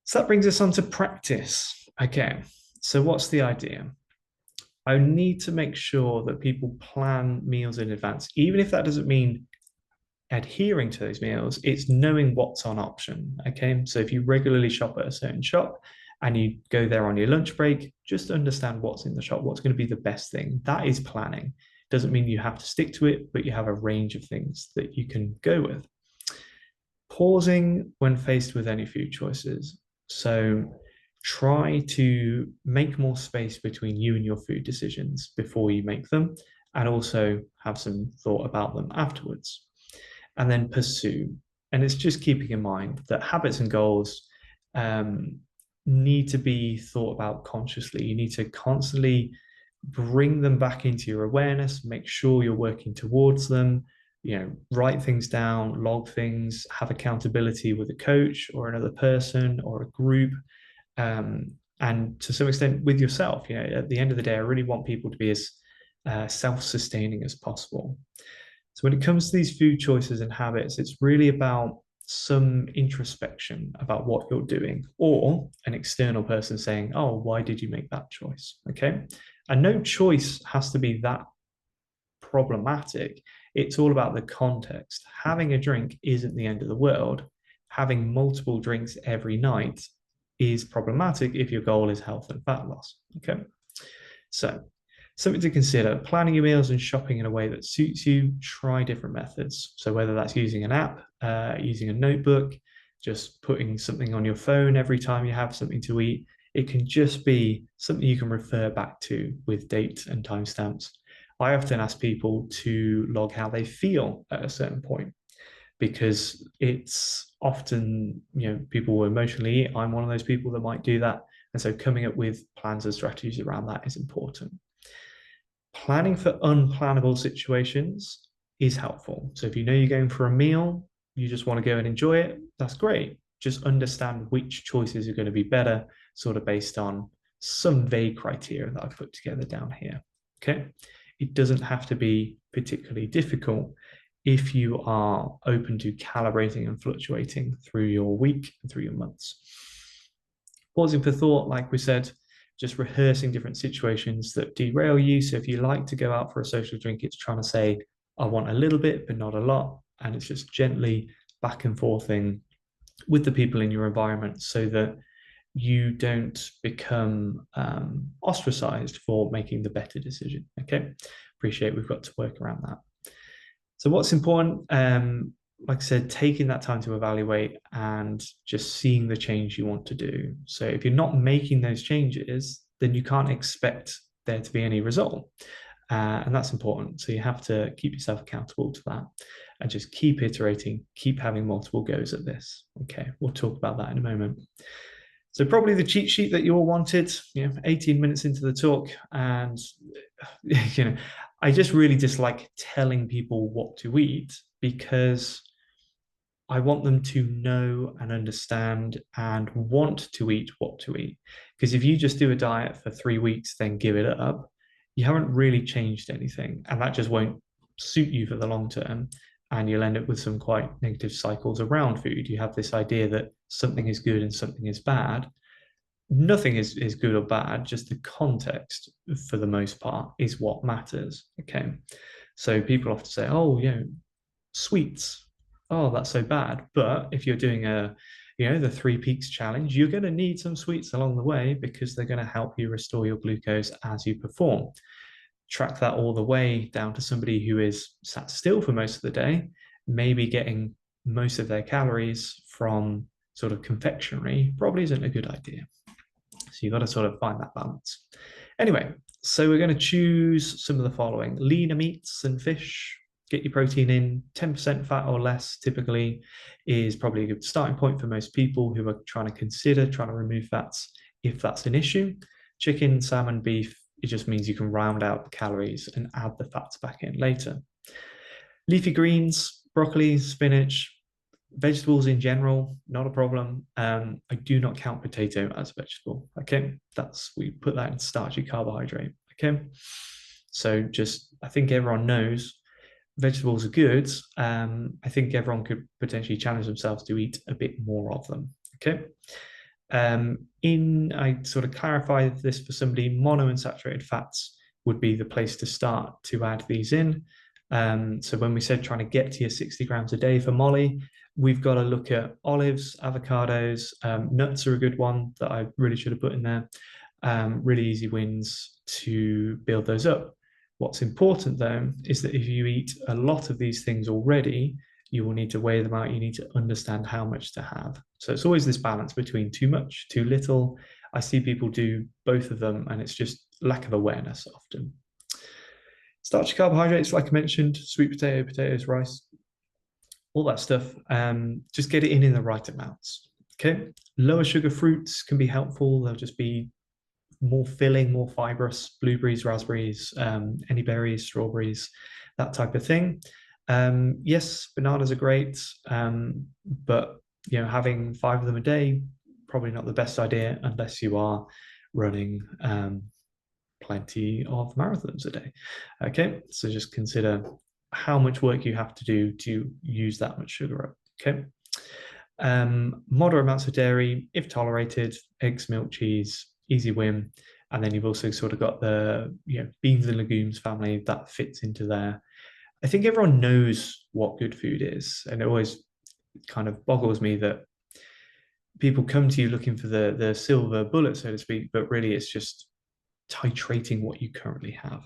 So that brings us on to practice. Okay, so what's the idea? I need to make sure that people plan meals in advance, even if that doesn't mean adhering to those meals, it's knowing what's on option. Okay, so if you regularly shop at a certain shop and you go there on your lunch break, just understand what's in the shop, what's going to be the best thing. That is planning. Doesn't mean you have to stick to it, but you have a range of things that you can go with. Pausing when faced with any food choices. So try to make more space between you and your food decisions before you make them, and also have some thought about them afterwards. And then pursue. And it's just keeping in mind that habits and goals need to be thought about consciously. You need to constantly bring them back into your awareness, make sure you're working towards them, write things down, log things, have accountability with a coach or another person or a group, and to some extent with yourself. At the end of the day, I really want people to be as self-sustaining as possible. So when it comes to these food choices and habits, it's really about some introspection about what you're doing, or an external person saying, oh, why did you make that choice? Okay. And no choice has to be that problematic. It's all about the context. Having a drink isn't the end of the world. Having multiple drinks every night is problematic if your goal is health and fat loss. Okay. So something to consider: planning your meals and shopping in a way that suits you. Try different methods. So whether that's using an app, using a notebook, just putting something on your phone every time you have something to eat, it can just be something you can refer back to with dates and timestamps. I often ask people to log how they feel at a certain point, because it's often, people will emotionally eat. I'm one of those people that might do that. And so coming up with plans and strategies around that is important. Planning for unplannable situations is helpful. So if you know you're going for a meal, you just want to go and enjoy it, that's great. Just understand which choices are going to be better, sort of based on some vague criteria that I've put together down here. Okay. It doesn't have to be particularly difficult if you are open to calibrating and fluctuating through your week and through your months. Pausing for thought, like we said, just rehearsing different situations that derail you. So if you like to go out for a social drink, it's trying to say, I want a little bit, but not a lot. And it's just gently back and forthing with the people in your environment so that you don't become ostracized for making the better decision. Okay. Appreciate we've got to work around that. So what's important, like I said, taking that time to evaluate and just seeing the change you want to do. So if you're not making those changes, then you can't expect there to be any result. And that's important. So you have to keep yourself accountable to that and just keep iterating, keep having multiple goes at this. Okay, we'll talk about that in a moment. So probably the cheat sheet that you all wanted, 18 minutes into the talk, and I just really dislike telling people what to eat, because I want them to know and understand and want to eat what to eat. Because if you just do a diet for 3 weeks, then give it up, you haven't really changed anything, and that just won't suit you for the long term. And you'll end up with some quite negative cycles around food. You have this idea that something is good and something is bad. Nothing is good or bad, just the context for the most part is what matters. Okay. So people often say, oh, sweets, oh, that's so bad. But if you're doing the 3 peaks challenge, you're going to need some sweets along the way, because they're going to help you restore your glucose as you perform. Track that all the way down to somebody who is sat still for most of the day, maybe getting most of their calories from sort of confectionery, probably isn't a good idea. So you've got to sort of find that balance. Anyway, so we're going to choose some of the following: leaner meats and fish. Get your protein in. 10% fat or less typically is probably a good starting point for most people who are trying to remove fats, if that's an issue. Chicken, salmon, beef, it just means you can round out the calories and add the fats back in later. Leafy greens, broccoli, spinach, vegetables in general, not a problem. I do not count potato as a vegetable. Okay, we put that in starchy carbohydrate. Okay, so I think everyone knows vegetables are good. I think everyone could potentially challenge themselves to eat a bit more of them. Okay, I sort of clarify this for somebody, monounsaturated fats would be the place to start to add these in. So when we said trying to get to your 60 grams a day for Molly, we've got to look at olives, avocados, nuts are a good one that I really should have put in there. Really easy wins to build those up. What's important though is that if you eat a lot of these things already, you will need to weigh them out. You need to understand how much to have. So it's always this balance between too much, too little. I see people do both of them, and it's just lack of awareness often. Starchy carbohydrates, like I mentioned, sweet potato, potatoes, rice, all that stuff. Just get it in the right amounts. Okay. Lower sugar fruits can be helpful. They'll just be more filling, more fibrous, blueberries, raspberries, any berries, strawberries, that type of thing. Yes, bananas are great, but having 5 of them a day, probably not the best idea unless you are running plenty of marathons a day. Okay, so just consider how much work you have to do to use that much sugar up. Okay. Moderate amounts of dairy, if tolerated, eggs, milk, cheese, easy win. And then you've also sort of got the beans and legumes family that fits into there. I think everyone knows what good food is, and it always kind of boggles me that people come to you looking for the silver bullet, so to speak, but really it's just titrating what you currently have.